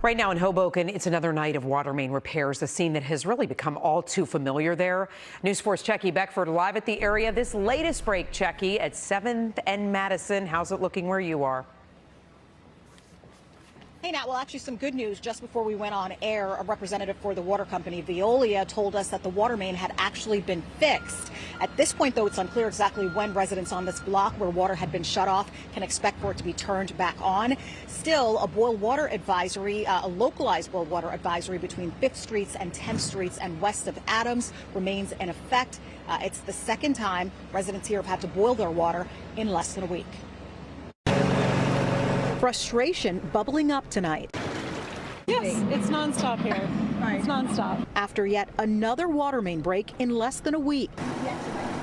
Right now in Hoboken, it's another night of water main repairs, a scene that has really become all too familiar there. News 4's Checky Beckford live at the area. This latest break, Checky, at 7th and Madison. How's it looking where you are? Hey, Nat, well, actually some good news. Just before we went on air, a representative for the water company, Veolia, told us that the water main had actually been fixed. At this point, though, it's unclear exactly when residents on this block where water had been shut off can expect for it to be turned back on. Still, a boil water advisory, a localized boil water advisory between 5th Streets and 10th Streets and west of Adams remains in effect. It's the second time residents here have had to boil their water in less than a week. Frustration bubbling up tonight. Yes, it's nonstop here. Right. It's nonstop. After yet another water main break in less than a week.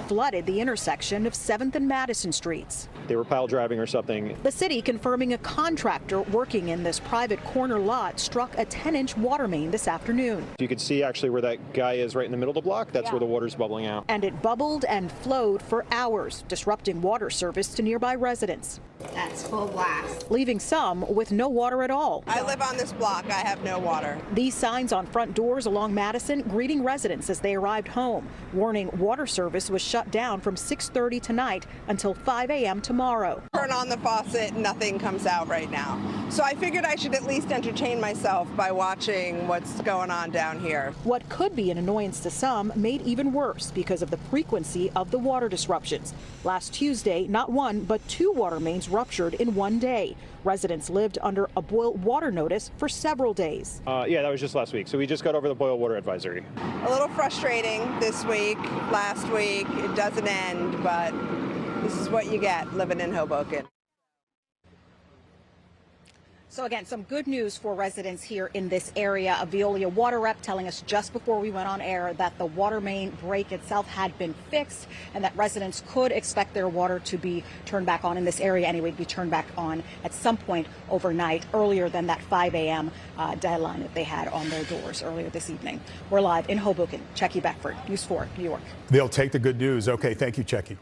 Flooded the intersection of 7th and Madison Streets. They were pile driving or something. The city confirming a contractor working in this private corner lot struck a 10-inch water main this afternoon. You could see actually where that guy is right in the middle of the block. That's where the water's bubbling out. And it bubbled and flowed for hours, disrupting water service to nearby residents. That's full blast. Leaving some with no water at all. I live on this block. I have no water. These signs on front doors along Madison greeting residents as they arrived home, warning water service was shut down from 6:30 tonight until 5 a.m. tomorrow. Turn on the faucet, nothing comes out right now. So I figured I should at least entertain myself by watching what's going on down here. What could be an annoyance to some made even worse because of the frequency of the water disruptions. Last Tuesday, not one but two water mains ruptured in one day. Residents lived under a boil water notice for several days. Yeah, that was just last week. So we just got over the boil water advisory. A little frustrating this week, last week. It doesn't end, but this is what you get living in Hoboken. So again, some good news for residents here in this area. A Veolia water rep telling us just before we went on air that the water main break itself had been fixed and that residents could expect their water to be turned back on in this area anyway, to be turned back on at some point overnight, earlier than that 5 a.m. Deadline that they had on their doors earlier this evening. We're live in Hoboken. Checky Beckford, News 4, New York. They'll take the good news. Okay, thank you, Checky.